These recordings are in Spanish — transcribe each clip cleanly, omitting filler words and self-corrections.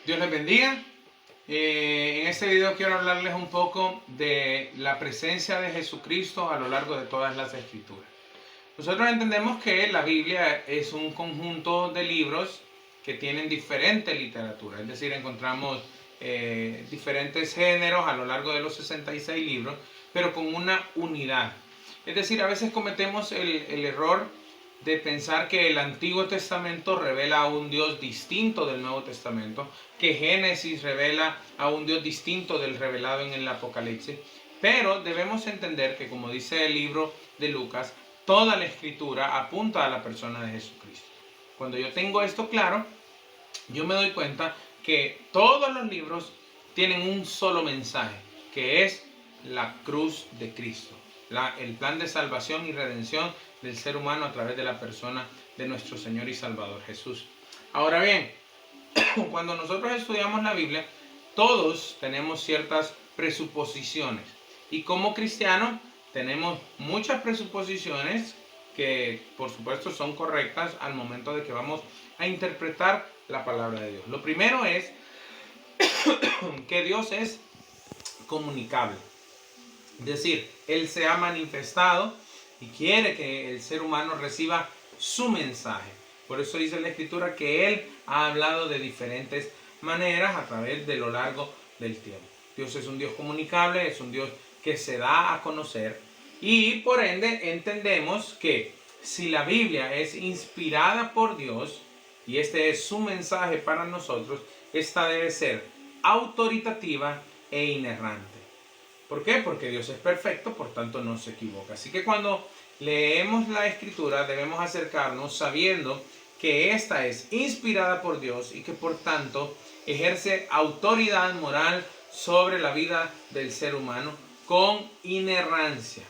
Dios les bendiga. En este video quiero hablarles un poco de la presencia de Jesucristo a lo largo de todas las escrituras. Nosotros entendemos que la Biblia es un conjunto de libros que tienen diferente literatura, es decir, encontramos diferentes géneros a lo largo de los 66 libros, pero con una unidad. Es decir, a veces cometemos el error de pensar que el Antiguo Testamento revela a un Dios distinto del Nuevo Testamento, que Génesis revela a un Dios distinto del revelado en el Apocalipsis. Pero debemos entender que, como dice el libro de Lucas, toda la escritura apunta a la persona de Jesucristo. Cuando yo tengo esto claro, yo me doy cuenta que todos los libros tienen un solo mensaje, que es la cruz de Cristo, el plan de salvación y redención del ser humano a través de la persona de nuestro Señor y Salvador Jesús. Ahora bien, cuando nosotros estudiamos la Biblia, todos tenemos ciertas presuposiciones y como cristianos tenemos muchas presuposiciones que por supuesto son correctas al momento de que vamos a interpretar la palabra de Dios. Lo primero es que Dios es comunicable. Es decir, Él se ha manifestado y quiere que el ser humano reciba su mensaje. Por eso dice la Escritura que Él ha hablado de diferentes maneras a través de lo largo del tiempo. Dios es un Dios comunicable, es un Dios que se da a conocer y por ende entendemos que si la Biblia es inspirada por Dios y este es su mensaje para nosotros, esta debe ser autoritativa e inerrante. ¿Por qué? Porque Dios es perfecto, por tanto no se equivoca. Así que cuando leemos la Escritura debemos acercarnos sabiendo que esta es inspirada por Dios y que por tanto ejerce autoridad moral sobre la vida del ser humano con inerrancia.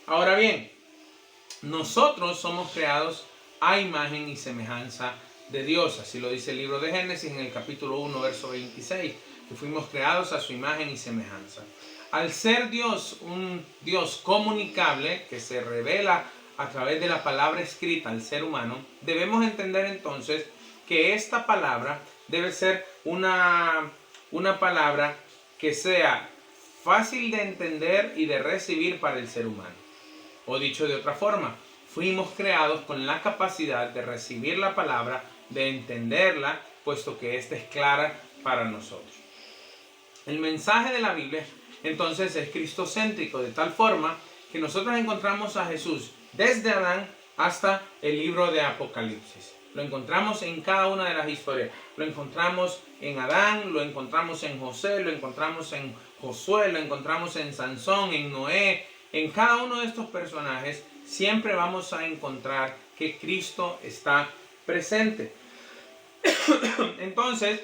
Ahora bien, nosotros somos creados a imagen y semejanza de Dios. Así lo dice el libro de Génesis en el capítulo 1, verso 26, que fuimos creados a su imagen y semejanza. Al ser Dios un Dios comunicable que se revela a través de la palabra escrita al ser humano, debemos entender entonces que esta palabra debe ser una palabra que sea fácil de entender y de recibir para el ser humano. O dicho de otra forma, fuimos creados con la capacidad de recibir la palabra, de entenderla, puesto que esta es clara para nosotros. El mensaje de la Biblia entonces es cristocéntrico, de tal forma que nosotros encontramos a Jesús desde Adán hasta el libro de Apocalipsis. Lo encontramos en cada una de las historias. Lo encontramos en Adán, lo encontramos en José, lo encontramos en Josué, lo encontramos en Sansón, en Noé. En cada uno de estos personajes siempre vamos a encontrar que Cristo está presente. Entonces,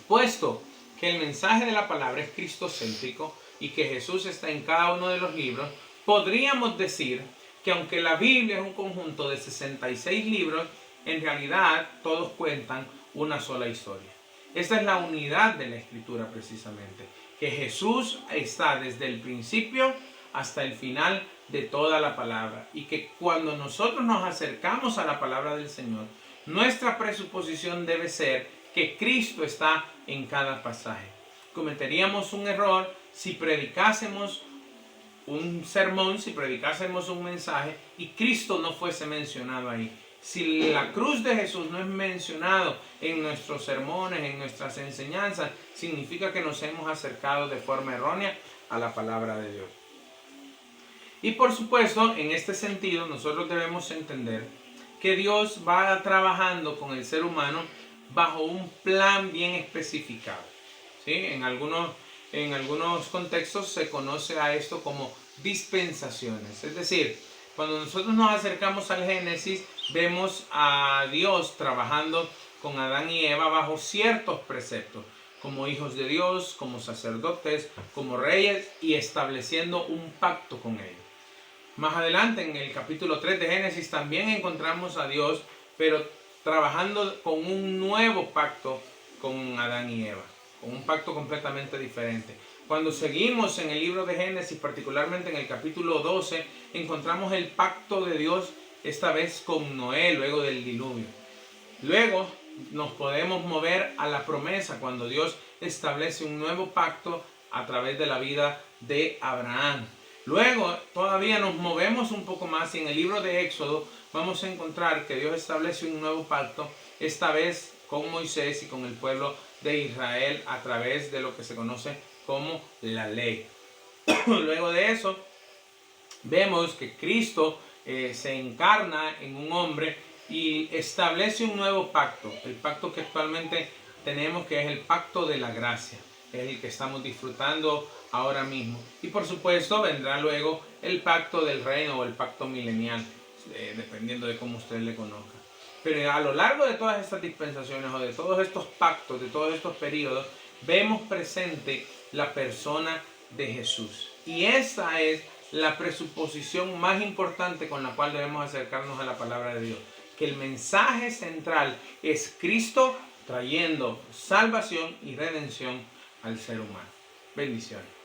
puesto que el mensaje de la palabra es cristocéntrico y que Jesús está en cada uno de los libros, podríamos decir que aunque la Biblia es un conjunto de 66 libros, en realidad todos cuentan una sola historia. Esta es la unidad de la Escritura precisamente, que Jesús está desde el principio hasta el final de toda la palabra y que cuando nosotros nos acercamos a la palabra del Señor, nuestra presuposición debe ser que Cristo está en cada pasaje. Cometeríamos un error si predicásemos un sermón, si predicásemos un mensaje y Cristo no fuese mencionado ahí. Si la cruz de Jesús no es mencionado en nuestros sermones, en nuestras enseñanzas, significa que nos hemos acercado de forma errónea a la palabra de Dios. Y por supuesto, en este sentido, nosotros debemos entender que Dios va trabajando con el ser humano bajo un plan bien especificado. ¿Sí? En algunos contextos se conoce a esto como dispensaciones. Es decir, cuando nosotros nos acercamos al Génesis, vemos a Dios trabajando con Adán y Eva bajo ciertos preceptos, como hijos de Dios, como sacerdotes, como reyes y estableciendo un pacto con ellos. Más adelante, en el capítulo 3 de Génesis, también encontramos a Dios, pero trabajando con un nuevo pacto con Adán y Eva, con un pacto completamente diferente. Cuando seguimos en el libro de Génesis, particularmente en el capítulo 12, encontramos el pacto de Dios, esta vez con Noé, luego del diluvio. Luego nos podemos mover a la promesa cuando Dios establece un nuevo pacto a través de la vida de Abraham. Luego todavía nos movemos un poco más y en el libro de Éxodo vamos a encontrar que Dios establece un nuevo pacto, esta vez con Moisés y con el pueblo de Israel a través de lo que se conoce como la ley. Luego de eso vemos que Cristo se encarna en un hombre y establece un nuevo pacto, el pacto que actualmente tenemos, que es el pacto de la gracia, es el que estamos disfrutando ahora mismo. Y por supuesto vendrá luego el pacto del reino o el pacto milenial, dependiendo de cómo usted le conozca. Pero a lo largo de todas estas dispensaciones o de todos estos pactos, de todos estos periodos, vemos presente la persona de Jesús. Y esa es la presuposición más importante con la cual debemos acercarnos a la palabra de Dios. Que el mensaje central es Cristo trayendo salvación y redención al ser humano. Bendiciones.